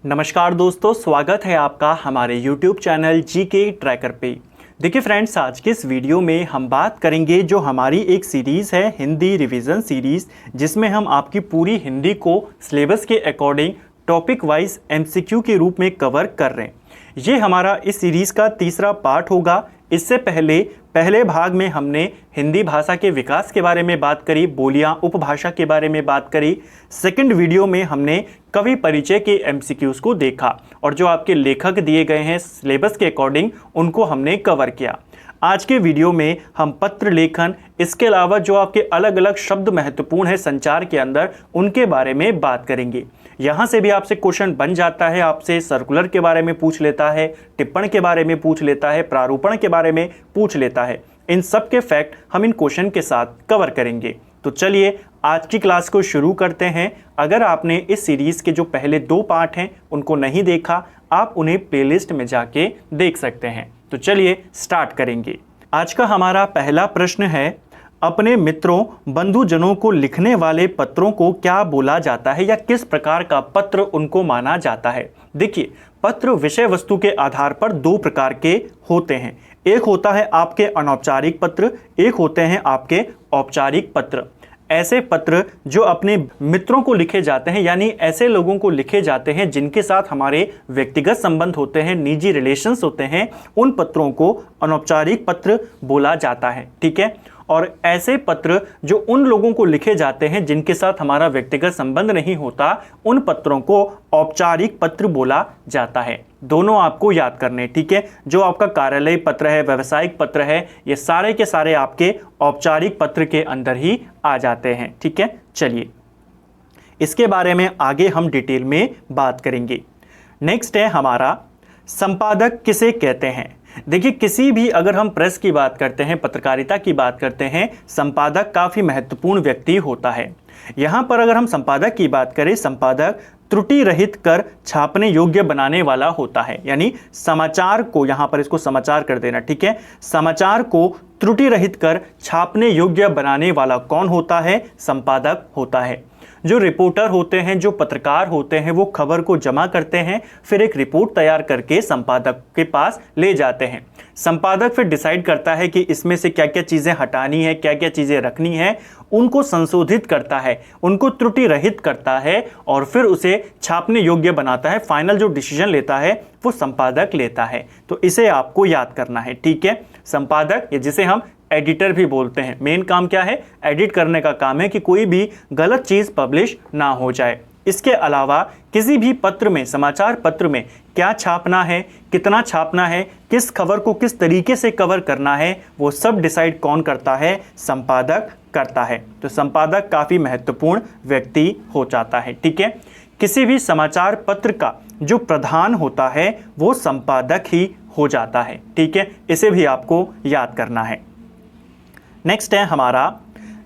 नमस्कार दोस्तों, स्वागत है आपका हमारे YouTube चैनल जीके ट्रैकर पे। देखिए फ्रेंड्स, आज के इस वीडियो में हम बात करेंगे जो हमारी एक सीरीज़ है हिंदी रिवीजन सीरीज़, जिसमें हम आपकी पूरी हिंदी को सिलेबस के अकॉर्डिंग टॉपिक वाइज MCQ के रूप में कवर कर रहे हैं। ये हमारा इस सीरीज़ का तीसरा पार्ट होगा। इससे पहले भाग में हमने हिंदी भाषा के विकास के बारे में बात करी, बोलियां, उपभाषा के बारे में बात करी। सेकंड वीडियो में हमने कवि परिचय के MCQs को देखा और जो आपके लेखक दिए गए हैं सिलेबस के अकॉर्डिंग उनको हमने कवर किया। आज के वीडियो में हम पत्र लेखन, इसके अलावा जो आपके अलग अलग शब्द महत्वपूर्ण है संचार के अंदर, उनके बारे में बात करेंगे। यहाँ से भी आपसे क्वेश्चन बन जाता है, आपसे सर्कुलर के बारे में पूछ लेता है, टिप्पण के बारे में पूछ लेता है, प्रारूपण के बारे में पूछ लेता है। इन सब के फैक्ट हम इन क्वेश्चन के साथ कवर करेंगे। तो चलिए आज की क्लास को शुरू करते हैं। अगर आपने इस सीरीज़ के जो पहले 2 पार्ट हैं उनको नहीं देखा, आप उन्हें प्लेलिस्ट में जाके देख सकते हैं। तो चलिए स्टार्ट करेंगे। आज का हमारा पहला प्रश्न है, अपने मित्रों बंधुजनों को लिखने वाले पत्रों को क्या बोला जाता है या किस प्रकार का पत्र उनको माना जाता है। देखिए, पत्र विषय वस्तु के आधार पर 2 प्रकार के होते हैं। एक होता है आपके अनौपचारिक पत्र, एक होते हैं आपके औपचारिक पत्र। ऐसे पत्र जो अपने मित्रों को लिखे जाते हैं, यानी ऐसे लोगों को लिखे जाते हैं जिनके साथ हमारे व्यक्तिगत संबंध होते हैं, निजी रिलेशंस होते हैं, उन पत्रों को अनौपचारिक पत्र बोला जाता है। ठीक है। और ऐसे पत्र जो उन लोगों को लिखे जाते हैं जिनके साथ हमारा व्यक्तिगत संबंध नहीं होता, उन पत्रों को औपचारिक पत्र बोला जाता है। दोनों आपको याद करने, ठीक है। जो आपका कार्यालय पत्र है, व्यवसायिक पत्र है, ये सारे के सारे आपके औपचारिक पत्र के अंदर ही आ जाते हैं। ठीक है। चलिए इसके बारे में आगे हम डिटेल में बात करेंगे। नेक्स्ट है हमारा, संपादक किसे कहते हैं। देखिए, किसी भी अगर हम प्रेस की बात करते हैं, पत्रकारिता की बात करते हैं, संपादक काफ़ी महत्वपूर्ण व्यक्ति होता है। यहाँ पर अगर हम संपादक की बात करें, संपादक त्रुटि रहित कर छापने योग्य बनाने वाला होता है। यानी समाचार को, यहाँ पर इसको समाचार कर देना, ठीक है। समाचार को त्रुटि रहित कर छापने योग्य बनाने वाला कौन होता है? संपादक होता है। जो रिपोर्टर होते हैं, जो पत्रकार होते हैं, वो खबर को जमा करते हैं, फिर एक रिपोर्ट तैयार करके संपादक के पास ले जाते हैं। संपादक फिर डिसाइड करता है कि इसमें से क्या क्या चीज़ें हटानी है, क्या क्या चीज़ें रखनी है, उनको संशोधित करता है, उनको त्रुटि रहित करता है और फिर उसे छापने योग्य बनाता है। फाइनल जो डिसीजन लेता है वो संपादक लेता है। तो इसे आपको याद करना है। ठीक है। संपादक, या जिसे हम एडिटर भी बोलते हैं, मेन काम क्या है? एडिट करने का काम है कि कोई भी गलत चीज़ पब्लिश ना हो जाए। इसके अलावा किसी भी पत्र में, समाचार पत्र में क्या छापना है, कितना छापना है, किस खबर को किस तरीके से कवर करना है, वो सब डिसाइड कौन करता है? संपादक करता है। तो संपादक काफ़ी महत्वपूर्ण व्यक्ति हो जाता है। ठीक है। किसी भी समाचार पत्र का जो प्रधान होता है वो संपादक ही हो जाता है। ठीक है। इसे भी आपको याद करना है। नेक्स्ट है हमारा,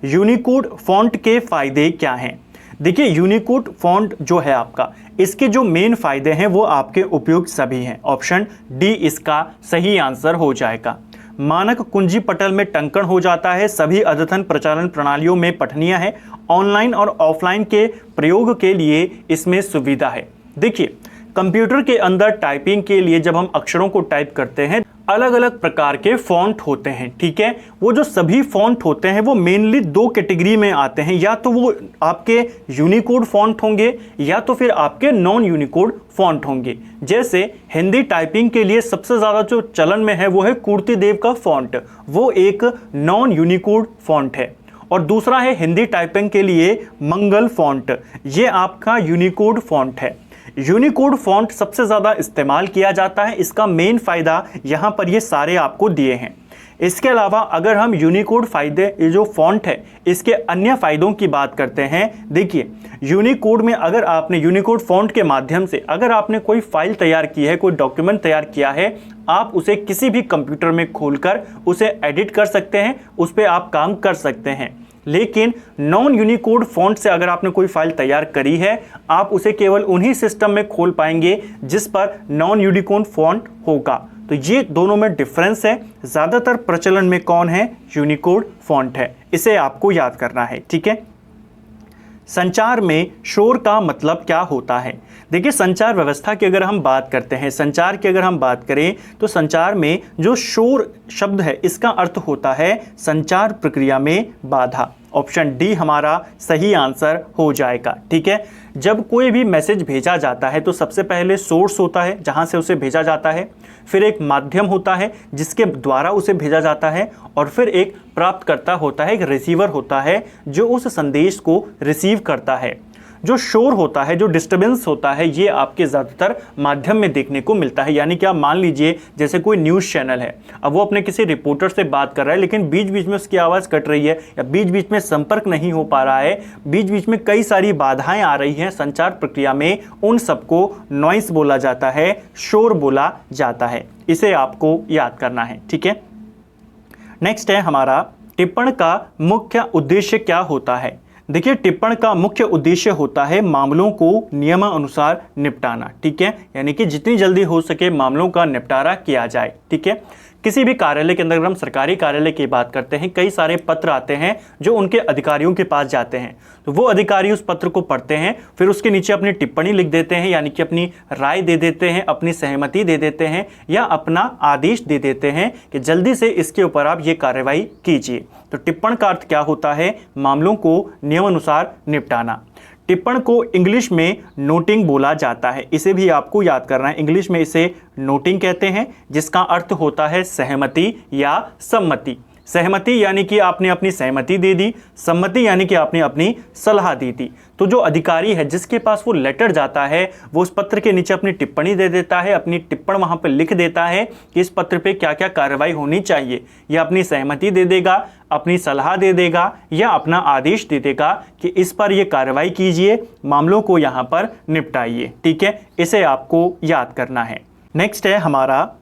यूनिकोड फॉन्ट के फायदे क्या हैं। देखिए, यूनिकोड फॉन्ट जो है आपका, इसके जो मेन फायदे हैं वो आपके उपयुक्त सभी हैं। ऑप्शन डी इसका सही आंसर हो जाएगा। मानक कुंजी पटल में टंकन हो जाता है, सभी अद्यतन प्रचालन प्रणालियों में पठनीय है, ऑनलाइन और ऑफलाइन के प्रयोग के लिए इसमें सुविधा है। देखिए, कंप्यूटर के अंदर टाइपिंग के लिए जब हम अक्षरों को टाइप करते हैं, अलग अलग प्रकार के फॉन्ट होते हैं। ठीक है। वो जो सभी फॉन्ट होते हैं वो मेनली 2 कैटेगरी में आते हैं, या तो वो आपके यूनिकोड फॉन्ट होंगे या तो फिर आपके नॉन यूनिकोड फॉन्ट होंगे। जैसे हिंदी टाइपिंग के लिए सबसे ज़्यादा जो चलन में है वो है कीर्तिदेव का फॉन्ट, वो एक नॉन यूनिकोड फॉन्ट है। और दूसरा है हिंदी टाइपिंग के लिए मंगल फॉन्ट, ये आपका यूनिकोड फॉन्ट है। यूनिकोड फॉन्ट सबसे ज़्यादा इस्तेमाल किया जाता है। इसका मेन फ़ायदा यहाँ पर ये सारे आपको दिए हैं। इसके अलावा अगर हम यूनिकोड फायदे, ये जो फॉन्ट है, इसके अन्य फ़ायदों की बात करते हैं। देखिए, यूनिकोड में अगर आपने यूनिकोड फॉन्ट के माध्यम से अगर आपने कोई फाइल तैयार की है, कोई डॉक्यूमेंट तैयार किया है, आप उसे किसी भी कंप्यूटर में खोलकर उसे एडिट कर सकते हैं, उस पर आप काम कर सकते हैं। लेकिन नॉन यूनिकोड फॉन्ट से अगर आपने कोई फाइल तैयार करी है, आप उसे केवल उन्हीं सिस्टम में खोल पाएंगे जिस पर नॉन यूनिकोड फॉन्ट होगा। तो ये दोनों में डिफरेंस है। ज़्यादातर प्रचलन में कौन है? यूनिकोड फॉन्ट है। इसे आपको याद करना है। ठीक है। संचार में शोर का मतलब क्या होता है? देखिए, संचार व्यवस्था की अगर हम बात करते हैं, संचार की अगर हम बात करें तो संचार में जो शोर शब्द है इसका अर्थ होता है संचार प्रक्रिया में बाधा। ऑप्शन डी हमारा सही आंसर हो जाएगा। ठीक है, जब कोई भी मैसेज भेजा जाता है तो सबसे पहले सोर्स होता है जहां से उसे भेजा जाता है, फिर एक माध्यम होता है जिसके द्वारा उसे भेजा जाता है, और फिर एक प्राप्तकर्ता होता है, एक रिसीवर होता है जो उस संदेश को रिसीव करता है। जो शोर होता है, जो डिस्टर्बेंस होता है, ये आपके ज़्यादातर माध्यम में देखने को मिलता है। यानी कि आप मान लीजिए जैसे कोई न्यूज़ चैनल है, अब वो अपने किसी रिपोर्टर से बात कर रहा है लेकिन बीच बीच में उसकी आवाज़ कट रही है या बीच बीच में संपर्क नहीं हो पा रहा है, बीच बीच में कई सारी बाधाएं आ रही हैं संचार प्रक्रिया में, उन सबको नॉइस बोला जाता है, शोर बोला जाता है। इसे आपको याद करना है। ठीक है, नेक्स्ट है हमारा टिप्पण का मुख्य उद्देश्य क्या होता है? देखिए, टिप्पण का मुख्य उद्देश्य होता है मामलों को नियमानुसार निपटाना। ठीक है, यानी कि जितनी जल्दी हो सके मामलों का निपटारा किया जाए। ठीक है, किसी भी कार्यालय के अंदर अगर हम सरकारी कार्यालय की बात करते हैं, कई सारे पत्र आते हैं जो उनके अधिकारियों के पास जाते हैं, तो वो अधिकारी उस पत्र को पढ़ते हैं, फिर उसके नीचे अपनी टिप्पणी लिख देते हैं, यानी कि अपनी राय दे देते हैं, अपनी सहमति दे देते हैं या अपना आदेश दे देते हैं कि जल्दी से इसके ऊपर आप ये कार्रवाई कीजिए। तो टिप्पण का अर्थ क्या होता है? मामलों को नियमानुसार निपटाना। टिप्पण को इंग्लिश में नोटिंग बोला जाता है, इसे भी आपको याद करना है। इंग्लिश में इसे नोटिंग कहते हैं, जिसका अर्थ होता है सहमति या सम्मति। सहमति यानी कि आपने अपनी सहमति दे दी, सम्मति यानी कि आपने अपनी सलाह दी थी। तो जो अधिकारी है जिसके पास वो लेटर जाता है, वो उस पत्र के नीचे अपनी टिप्पणी दे देता है, अपनी टिप्पण वहां पर लिख देता है कि इस पत्र पे क्या क्या कार्रवाई होनी चाहिए। या अपनी सहमति दे देगा, अपनी सलाह दे देगा या अपना आदेश दे देगा कि इस पर ये कार्रवाई कीजिए, मामलों को यहाँ पर निपटाइए। ठीक है, इसे आपको याद करना है। नेक्स्ट है हमारा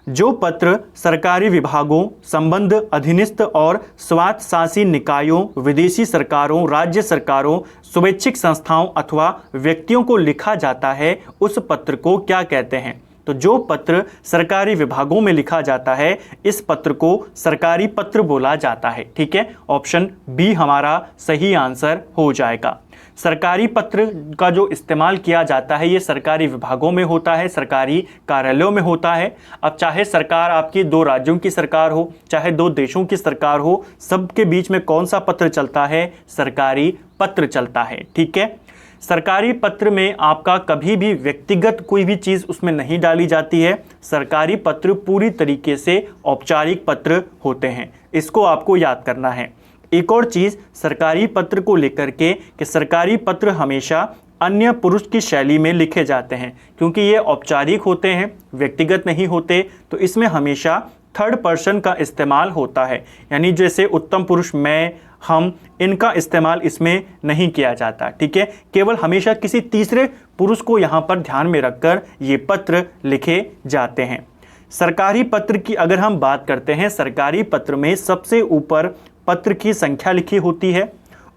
जो पत्र सरकारी विभागों, संबद्ध अधीनस्थ और स्वायत्तशासी निकायों, विदेशी सरकारों, राज्य सरकारों, स्वैच्छिक संस्थाओं अथवा व्यक्तियों को लिखा जाता है, उस पत्र को क्या कहते हैं? तो जो पत्र सरकारी विभागों में लिखा जाता है, इस पत्र को सरकारी पत्र बोला जाता है। ठीक है, ऑप्शन बी हमारा सही आंसर हो जाएगा। सरकारी पत्र का जो इस्तेमाल किया जाता है ये सरकारी विभागों में होता है, सरकारी कार्यालयों में होता है। अब चाहे सरकार आपकी 2 राज्यों की सरकार हो, चाहे 2 देशों की सरकार हो, सबके बीच में कौन सा पत्र चलता है? सरकारी पत्र चलता है। ठीक है, सरकारी पत्र में आपका कभी भी व्यक्तिगत कोई भी चीज़ उसमें नहीं डाली जाती है। सरकारी पत्र पूरी तरीके से औपचारिक पत्र होते हैं, इसको आपको याद करना है। एक और चीज़ सरकारी पत्र को लेकर के कि सरकारी पत्र हमेशा अन्य पुरुष की शैली में लिखे जाते हैं, क्योंकि ये औपचारिक होते हैं, व्यक्तिगत नहीं होते, तो इसमें हमेशा थर्ड पर्सन का इस्तेमाल होता है। यानी जैसे उत्तम पुरुष, मैं, हम, इनका इस्तेमाल इसमें नहीं किया जाता। ठीक है, केवल हमेशा किसी तीसरे पुरुष को यहाँ पर ध्यान में रखकर ये पत्र लिखे जाते हैं। सरकारी पत्र की अगर हम बात करते हैं, सरकारी पत्र में सबसे ऊपर पत्र की संख्या लिखी होती है,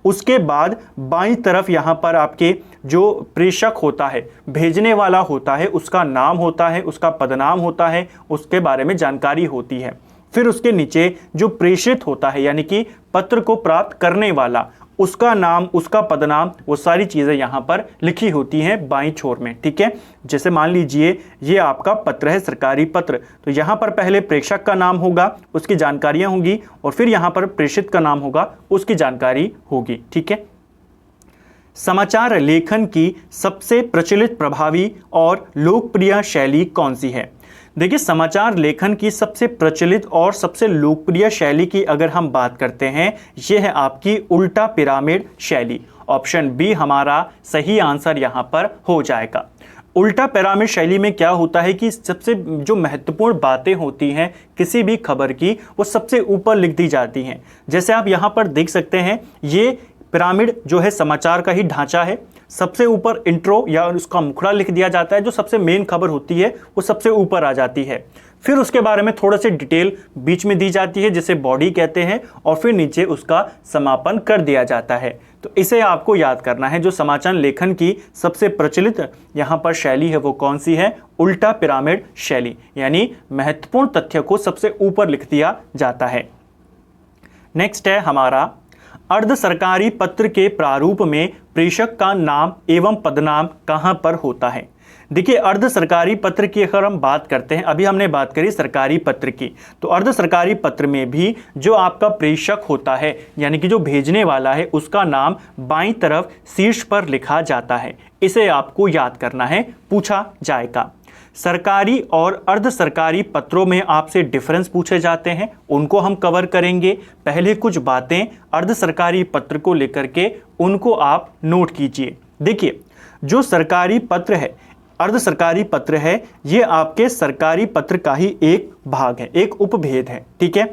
उसके बाद बाईं तरफ यहाँ पर आपके जो प्रेषक होता है, भेजने वाला होता है, उसका नाम होता है, उसका पदनाम होता है, उसके बारे में जानकारी होती है। फिर उसके नीचे जो प्रेषित होता है यानी कि पत्र को प्राप्त करने वाला, उसका नाम, उसका पदनाम, वो सारी चीज़ें यहाँ पर लिखी होती हैं बाईं छोर में। ठीक है, जैसे मान लीजिए ये आपका पत्र है, सरकारी पत्र, तो यहाँ पर पहले प्रेषक का नाम होगा, उसकी जानकारियाँ होंगी, और फिर यहाँ पर प्रेषित का नाम होगा, उसकी जानकारी होगी। ठीक है, समाचार लेखन की सबसे प्रचलित, प्रभावी और लोकप्रिय शैली कौन सी है? देखिए, समाचार लेखन की सबसे प्रचलित और सबसे लोकप्रिय शैली की अगर हम बात करते हैं, यह है आपकी उल्टा पिरामिड शैली। ऑप्शन बी हमारा सही आंसर यहाँ पर हो जाएगा। उल्टा पिरामिड शैली में क्या होता है कि सबसे जो महत्वपूर्ण बातें होती हैं किसी भी खबर की, वो सबसे ऊपर लिख दी जाती हैं। जैसे आप यहाँ पर देख सकते हैं, ये पिरामिड जो है समाचार का ही ढांचा है। सबसे ऊपर इंट्रो या उसका मुखड़ा लिख दिया जाता है, जो सबसे मेन खबर होती है वो सबसे ऊपर आ जाती है। फिर उसके बारे में थोड़ा सी डिटेल बीच में दी जाती है, जिसे बॉडी कहते हैं, और फिर नीचे उसका समापन कर दिया जाता है। तो इसे आपको याद करना है। जो समाचार लेखन की सबसे प्रचलित यहाँ पर शैली है वो कौन सी है? उल्टा पिरामिड शैली, यानी महत्वपूर्ण तथ्य को सबसे ऊपर लिख दिया जाता है। नेक्स्ट है हमारा अर्ध सरकारी पत्र के प्रारूप में प्रेषक का नाम एवं पदनाम कहां पर होता है? देखिए, अर्ध सरकारी पत्र की अगर हम बात करते हैं, अभी हमने बात करी सरकारी पत्र की, तो अर्ध सरकारी पत्र में भी जो आपका प्रेषक होता है यानी कि जो भेजने वाला है उसका नाम बाईं तरफ शीर्ष पर लिखा जाता है। इसे आपको याद करना है, पूछा जाएगा। सरकारी और अर्ध सरकारी पत्रों में आपसे डिफरेंस पूछे जाते हैं, उनको हम कवर करेंगे। पहले कुछ बातें अर्ध सरकारी पत्र को लेकर के उनको आप नोट कीजिए। देखिए, जो सरकारी पत्र है, अर्ध सरकारी पत्र है, ये आपके सरकारी पत्र का ही एक भाग है, एक उपभेद है। ठीक है।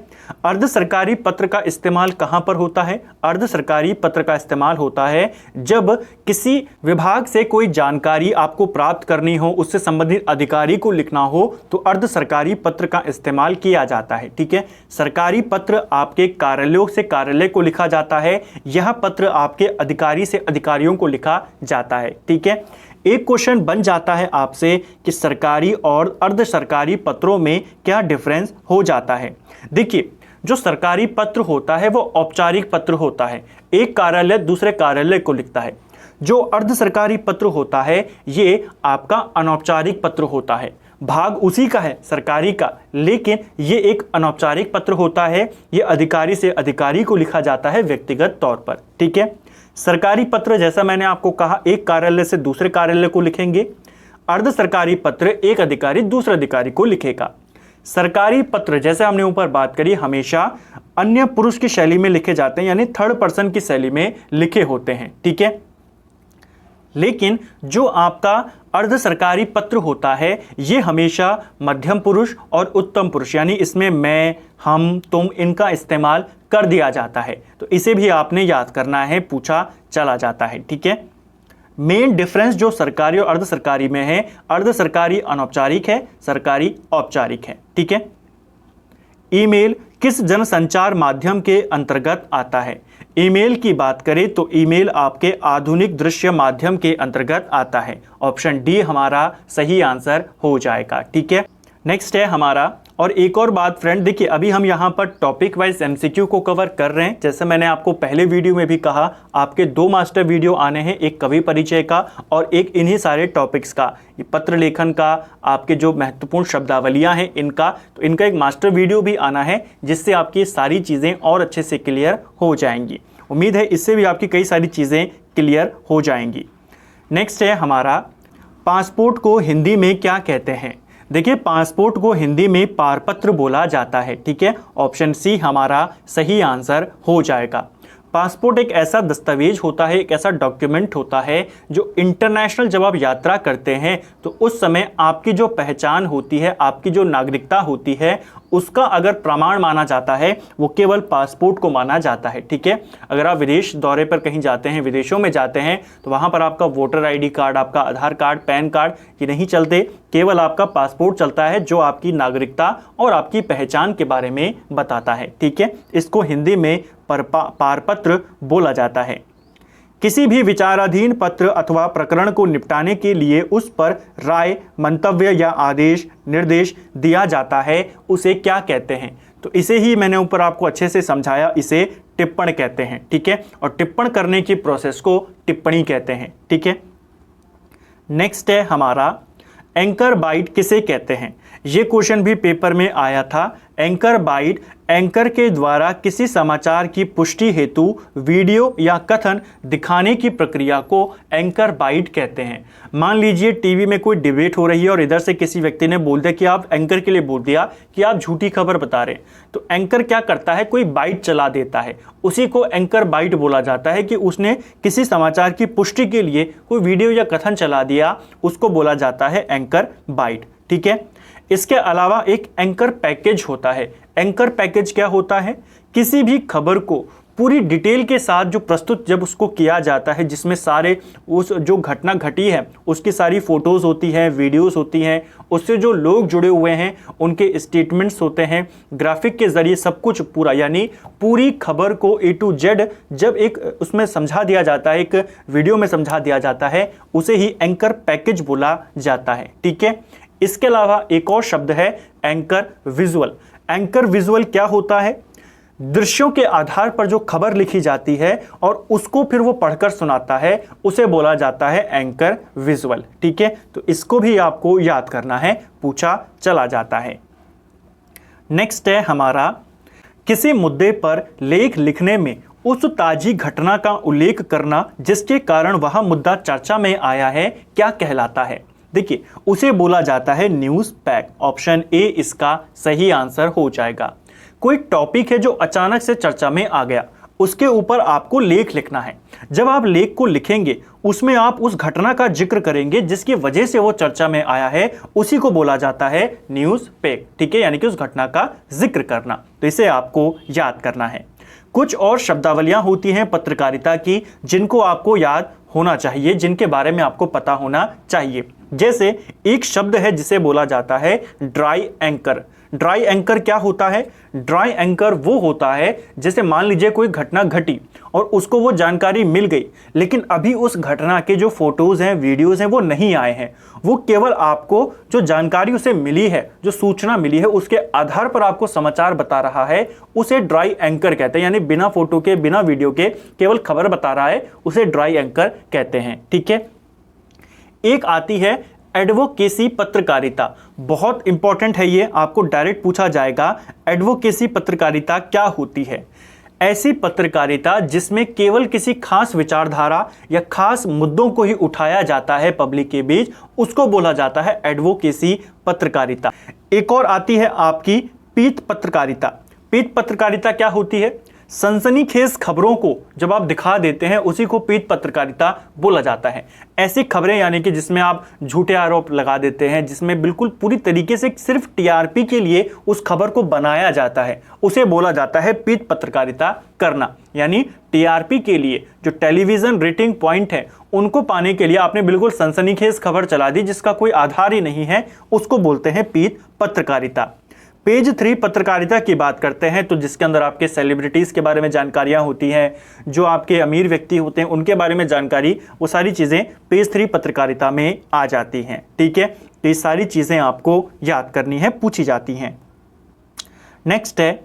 अर्ध सरकारी पत्र का इस्तेमाल कहां पर होता है? अर्ध सरकारी पत्र का इस्तेमाल होता है जब किसी विभाग से कोई जानकारी आपको प्राप्त करनी हो, उससे संबंधित अधिकारी को लिखना हो, तो अर्ध सरकारी पत्र का इस्तेमाल किया जाता है। ठीक है। सरकारी पत्र आपके कार्यालयों से कार्यालय को लिखा जाता है, यह पत्र आपके अधिकारी से अधिकारियों को लिखा जाता है। ठीक है। एक क्वेश्चन बन जाता है आपसे कि सरकारी और अर्ध सरकारी पत्रों में क्या डिफरेंस हो जाता है। देखिए, जो सरकारी पत्र होता है वो औपचारिक पत्र होता है, एक कार्यालय दूसरे कार्यालय को लिखता है। जो अर्ध सरकारी पत्र होता है ये आपका अनौपचारिक पत्र होता है, भाग उसी का है सरकारी का, लेकिन ये एक अनौपचारिक पत्र होता है, ये अधिकारी से अधिकारी को लिखा जाता है व्यक्तिगत तौर पर। ठीक है। सरकारी पत्र जैसा मैंने आपको कहा एक कार्यालय से दूसरे कार्यालय को लिखेंगे, अर्ध सरकारी पत्र एक अधिकारी दूसरे अधिकारी को लिखेगा। सरकारी पत्र जैसे हमने ऊपर बात करी हमेशा अन्य पुरुष की शैली में लिखे जाते हैं, यानी थर्ड पर्सन की शैली में लिखे होते हैं। ठीक है। लेकिन जो आपका अर्ध सरकारी पत्र होता है ये हमेशा मध्यम पुरुष और उत्तम पुरुष, यानी इसमें मैं, हम, तुम, इनका इस्तेमाल कर दिया जाता है, तो इसे भी आपने याद करना है, पूछा चला जाता है। ठीक है। मेन डिफरेंस जो सरकारी और अर्ध सरकारी में है, अर्ध सरकारी अनौपचारिक है, सरकारी औपचारिक है। ठीक है। ईमेल किस जनसंचार माध्यम के अंतर्गत आता है? ईमेल की बात करें तो ईमेल आपके आधुनिक दृश्य माध्यम के अंतर्गत आता है। ऑप्शन डी हमारा सही आंसर हो जाएगा। ठीक है। नेक्स्ट है हमारा, और एक और बात फ्रेंड, देखिए अभी हम यहाँ पर टॉपिक वाइज एमसीक्यू को कवर कर रहे हैं। जैसे मैंने आपको पहले वीडियो में भी कहा, आपके 2 मास्टर वीडियो आने हैं, एक कवि परिचय का और एक इन्हीं सारे टॉपिक्स का, पत्र लेखन का, आपके जो महत्वपूर्ण शब्दावलियां हैं इनका, तो इनका एक मास्टर वीडियो भी आना है जिससे आपकी सारी चीज़ें और अच्छे से क्लियर हो जाएंगी। उम्मीद है इससे भी आपकी कई सारी चीज़ें क्लियर हो जाएंगी। नेक्स्ट है हमारा, पासपोर्ट को हिंदी में क्या कहते हैं? देखिए, पासपोर्ट को हिंदी में पारपत्र बोला जाता है। ठीक है। ऑप्शन सी हमारा सही आंसर हो जाएगा। पासपोर्ट एक ऐसा दस्तावेज होता है, एक ऐसा डॉक्यूमेंट होता है जो इंटरनेशनल जब आप यात्रा करते हैं तो उस समय आपकी जो पहचान होती है, आपकी जो नागरिकता होती है, उसका अगर प्रमाण माना जाता है वो केवल पासपोर्ट को माना जाता है। ठीक है। अगर आप विदेश दौरे पर कहीं जाते हैं, विदेशों में जाते हैं, तो वहाँ पर आपका वोटर आईडी कार्ड, आपका आधार कार्ड, पैन कार्ड ये नहीं चलते, केवल आपका पासपोर्ट चलता है जो आपकी नागरिकता और आपकी पहचान के बारे में बताता है। ठीक है। इसको हिंदी में पारपत्र बोला जाता है। किसी भी विचाराधीन पत्र अथवा प्रकरण को निपटाने के लिए उस पर राय, मंतव्य या आदेश, निर्देश दिया जाता है, उसे क्या कहते हैं? तो इसे ही मैंने ऊपर आपको अच्छे से समझाया, इसे टिप्पण कहते हैं। ठीक है। और टिप्पण करने की प्रोसेस को टिप्पणी कहते हैं। ठीक है। नेक्स्ट है हमारा, एंकर बाइट किसे कहते हैं? ये क्वेश्चन भी पेपर में आया था। एंकर बाइट एंकर के द्वारा किसी समाचार की पुष्टि हेतु वीडियो या कथन दिखाने की प्रक्रिया को एंकर बाइट कहते हैं। मान लीजिए टीवी में कोई डिबेट हो रही है और इधर से किसी व्यक्ति ने बोल दिया कि आप एंकर के लिए बोल दिया कि आप झूठी खबर बता रहे हैं, तो एंकर क्या करता है, कोई बाइट चला देता है, उसी को एंकर बाइट बोला जाता है कि उसने किसी समाचार की पुष्टि के लिए कोई वीडियो या कथन चला दिया, उसको बोला जाता है एंकर बाइट। ठीक है। इसके अलावा एक एंकर पैकेज होता है। एंकर पैकेज क्या होता है? किसी भी खबर को पूरी डिटेल के साथ जो प्रस्तुत जब उसको किया जाता है, जिसमें सारे उस जो घटना घटी है उसकी सारी फोटोज़ होती हैं, वीडियोस होती हैं, उससे जो लोग जुड़े हुए हैं उनके स्टेटमेंट्स होते हैं, ग्राफिक के ज़रिए सब कुछ पूरा, यानी पूरी खबर को A to Z जब एक उसमें समझा दिया जाता है, एक वीडियो में समझा दिया जाता है, उसे ही एंकर पैकेज बोला जाता है। ठीक है। इसके अलावा एक और शब्द है एंकर विजुअल। एंकर विजुअल क्या होता है? दृश्यों के आधार पर जो खबर लिखी जाती है और उसको फिर वो पढ़कर सुनाता है, उसे बोला जाता है एंकर विजुअल। ठीक है, तो इसको भी आपको याद करना है, पूछा चला जाता है। नेक्स्ट है हमारा, किसी मुद्दे पर लेख लिखने में उस ताजी घटना का उल्लेख करना जिसके कारण वह मुद्दा चर्चा में आया है, क्या कहलाता है? देखिए, उसे बोला जाता है न्यूज़ पैक। ऑप्शन ए इसका सही आंसर हो जाएगा। कोई टॉपिक है जो अचानक से चर्चा में आ गया, उसके ऊपर आपको लेख लिखना है। जब आप लेख को लिखेंगे उसमें आप उस घटना का जिक्र करेंगे जिसकी वजह से वो चर्चा में आया है, उसी को बोला जाता है न्यूज़ पैक। ठीक है, यानी कि उस घटना का जिक्र करना। तो इसे आपको याद करना है। कुछ और शब्दावलियां होती हैं पत्रकारिता की जिनको आपको याद होना चाहिए, जिनके बारे में आपको पता होना चाहिए। जैसे एक शब्द है जिसे बोला जाता है ड्राई एंकर। ड्राई एंकर क्या होता है? ड्राई एंकर वो होता है जैसे मान लीजिए कोई घटना घटी और उसको वो जानकारी मिल गई, लेकिन अभी उस घटना के जो फोटोज हैं, वीडियोज हैं, वो नहीं आए हैं। वो केवल आपको जो जानकारी उसे मिली है, जो सूचना मिली है, उसके आधार पर आपको समाचार बता रहा है, उसे ड्राई एंकर कहते हैं। यानी बिना फोटो के, बिना वीडियो के केवल खबर बता रहा है, उसे ड्राई एंकर कहते हैं। ठीक है, एक आती है एडवोकेसी पत्रकारिता। बहुत इंपॉर्टेंट है ये, आपको डायरेक्ट पूछा जाएगा एडवोकेसी पत्रकारिता क्या होती है। ऐसी पत्रकारिता जिसमें केवल किसी खास विचारधारा या खास मुद्दों को ही उठाया जाता है पब्लिक के बीच, उसको बोला जाता है एडवोकेसी पत्रकारिता। एक और आती है आपकी पीत पत्रकारिता। पीत पत्रकारिता क्या होती है? सनसनीखेज खबरों को जब आप दिखा देते हैं, उसी को पीत पत्रकारिता बोला जाता है। ऐसी खबरें यानी कि जिसमें आप झूठे आरोप लगा देते हैं, जिसमें बिल्कुल पूरी तरीके से सिर्फ टीआरपी के लिए उस खबर को बनाया जाता है, उसे बोला जाता है पीत पत्रकारिता करना। यानी टीआरपी के लिए जो टेलीविजन रेटिंग पॉइंट है, उनको पाने के लिए आपने बिल्कुल सनसनीखेज खबर चला दी जिसका कोई आधार ही नहीं है, उसको बोलते हैं पीत पत्रकारिता। पेज 3 पत्रकारिता की बात करते हैं, तो जिसके अंदर आपके सेलिब्रिटीज़ के बारे में जानकारियां होती हैं, जो आपके अमीर व्यक्ति होते हैं उनके बारे में जानकारी, वो सारी चीज़ें पेज 3 पत्रकारिता में आ जाती हैं। ठीक है, तो ये सारी चीज़ें आपको याद करनी है, पूछी जाती हैं। नेक्स्ट है,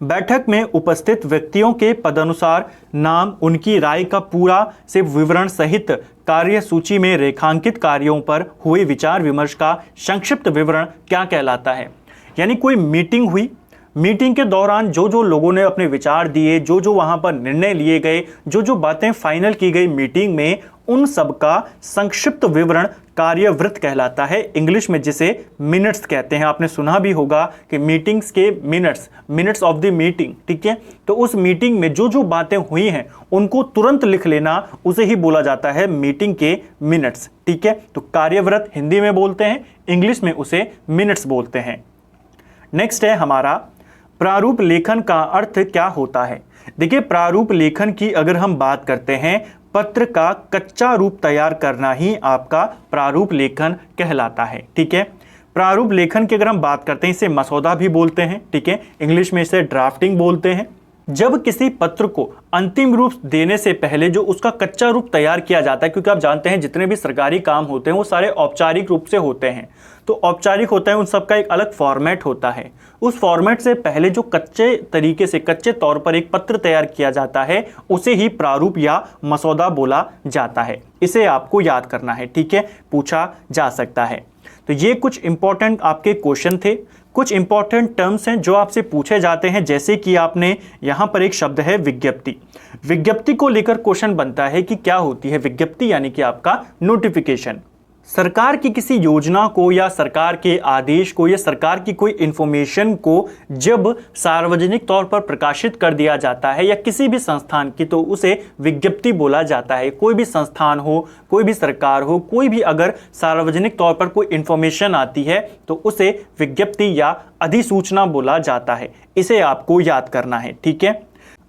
बैठक में उपस्थित व्यक्तियों के पदानुसार नाम, उनकी राय का पूरा से विवरण सहित कार्यसूची में रेखांकित कार्यों पर हुए विचार विमर्श का संक्षिप्त विवरण क्या कहलाता है? यानी कोई मीटिंग हुई, मीटिंग के दौरान जो जो लोगों ने अपने विचार दिए, जो जो वहां पर निर्णय लिए गए, जो जो बातें फाइनल की गई मीटिंग में, उन सब का संक्षिप्त विवरण कार्यवृत्त कहलाता है। इंग्लिश में जिसे मिनट्स कहते हैं। आपने सुना भी होगा कि मीटिंग्स के मिनट्स ऑफ द मीटिंग। ठीक है, तो उस मीटिंग में जो जो बातें हुई हैं उनको तुरंत लिख लेना, उसे ही बोला जाता है मीटिंग के मिनट्स। ठीक है, तो कार्यवृत्त हिंदी में बोलते हैं, इंग्लिश में उसे मिनट्स बोलते हैं। नेक्स्ट है हमारा, प्रारूप लेखन का अर्थ क्या होता है? देखिए, प्रारूप लेखन की अगर हम बात करते हैं, पत्र का कच्चा रूप तैयार करना ही आपका प्रारूप लेखन कहलाता है। ठीक है, प्रारूप लेखन की अगर हम बात करते हैं, इसे मसौदा भी बोलते हैं। ठीक है, इंग्लिश में इसे ड्राफ्टिंग बोलते हैं। जब किसी पत्र को अंतिम रूप देने से पहले जो उसका कच्चा रूप तैयार किया जाता है, क्योंकि आप जानते हैं जितने भी सरकारी काम होते हैं वो सारे औपचारिक रूप से होते हैं, तो औपचारिक होता है, उन सबका एक अलग फॉर्मेट होता है। उस फॉर्मेट से पहले जो कच्चे तरीके से, कच्चे तौर पर एक पत्र तैयार किया जाता है, उसे ही प्रारूप या मसौदा बोला जाता है। इसे आपको याद करना है। ठीक है, पूछा जा सकता है। तो ये कुछ इंपॉर्टेंट आपके क्वेश्चन थे, कुछ इंपॉर्टेंट टर्म्स हैं जो आपसे पूछे जाते हैं। जैसे कि आपने यहाँ पर एक शब्द है विज्ञप्ति। विज्ञप्ति को लेकर क्वेश्चन बनता है कि क्या होती है विज्ञप्ति, यानी कि आपका नोटिफिकेशन। सरकार की किसी योजना को या सरकार के आदेश को या सरकार की कोई इंफॉर्मेशन को जब सार्वजनिक तौर पर प्रकाशित कर दिया जाता है या किसी भी संस्थान की, तो उसे विज्ञप्ति बोला जाता है। कोई भी संस्थान हो, कोई भी सरकार हो, कोई भी अगर सार्वजनिक तौर पर कोई इंफॉर्मेशन आती है तो उसे विज्ञप्ति या अधिसूचना बोला जाता है। इसे आपको याद करना है। ठीक है,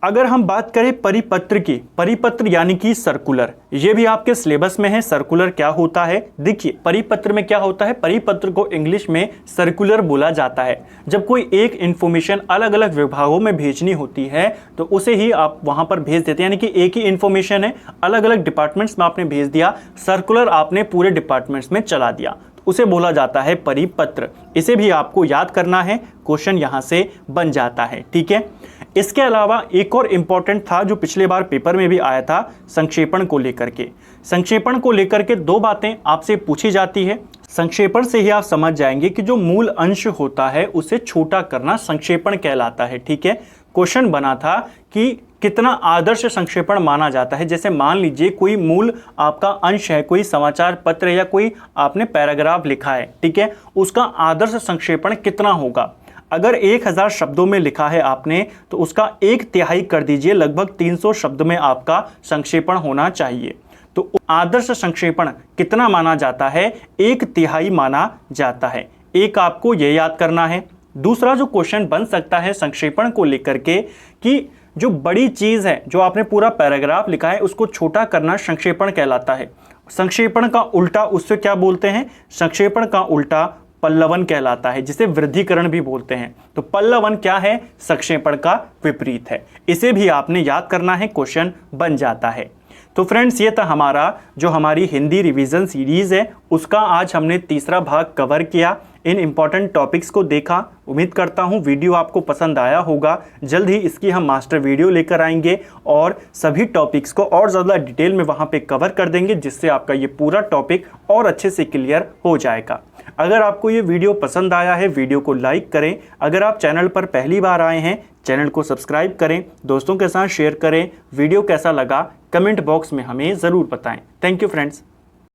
अगर हम बात करें परिपत्र की, परिपत्र यानी कि सर्कुलर, ये भी आपके सिलेबस में है। सर्कुलर क्या होता है? देखिए, परिपत्र में क्या होता है, परिपत्र को इंग्लिश में सर्कुलर बोला जाता है। जब कोई एक इंफॉर्मेशन अलग अलग विभागों में भेजनी होती है तो उसे ही आप वहां पर भेज देते हैं। यानी कि एक ही इंफॉर्मेशन है, अलग अलग डिपार्टमेंट्स में आपने भेज दिया, सर्कुलर आपने पूरे डिपार्टमेंट्स में चला दिया, उसे बोला जाता है परिपत्र। इसे भी आपको याद करना है, क्वेश्चन यहां से बन जाता है। ठीक है, इसके अलावा एक और इम्पॉर्टेंट था जो पिछले बार पेपर में भी आया था, संक्षेपण को लेकर के। संक्षेपण को लेकर के दो बातें आपसे पूछी जाती है। संक्षेपण से ही आप समझ जाएंगे कि जो मूल अंश होता है उसे छोटा करना संक्षेपण कहलाता है। ठीक है, क्वेश्चन बना था कि कितना आदर्श संक्षेपण माना जाता है। जैसे मान लीजिए कोई मूल आपका अंश है, कोई समाचार पत्र या कोई आपने पैराग्राफ लिखा है, ठीक है, उसका आदर्श संक्षेपण कितना होगा। अगर 1000 शब्दों में लिखा है आपने तो उसका 1/3 कर दीजिए, लगभग 300 शब्द में आपका संक्षेपण होना चाहिए। तो आदर्श संक्षेपण कितना माना जाता है, 1/3 माना जाता है। एक आपको यह याद करना है। दूसरा जो क्वेश्चन बन सकता है संक्षेपण को लेकर के कि जो बड़ी चीज है, जो आपने पूरा पैराग्राफ लिखा है, उसको छोटा करना संक्षेपण कहलाता है। संक्षेपण का उल्टा उससे क्या बोलते हैं, संक्षेपण का उल्टा पल्लवन कहलाता है, जिसे वृद्धिकरण भी बोलते हैं। तो पल्लवन क्या है, संक्षेपण का विपरीत है। इसे भी आपने याद करना है, क्वेश्चन बन जाता है। तो फ्रेंड्स, ये था हमारा जो हमारी हिंदी रिवीजन सीरीज है, उसका आज हमने तीसरा भाग कवर किया। इन इंपॉर्टेंट टॉपिक्स को देखा। उम्मीद करता हूँ वीडियो आपको पसंद आया होगा। जल्द ही इसकी हम मास्टर वीडियो लेकर आएंगे और सभी टॉपिक्स को और ज़्यादा डिटेल में वहाँ पे कवर कर देंगे, जिससे आपका ये पूरा टॉपिक और अच्छे से क्लियर हो जाएगा। अगर आपको ये वीडियो पसंद आया है, वीडियो को लाइक करें। अगर आप चैनल पर पहली बार आए हैं, चैनल को सब्सक्राइब करें, दोस्तों के साथ शेयर करें। वीडियो कैसा लगा कमेंट बॉक्स में हमें ज़रूर बताएं। Thank you friends.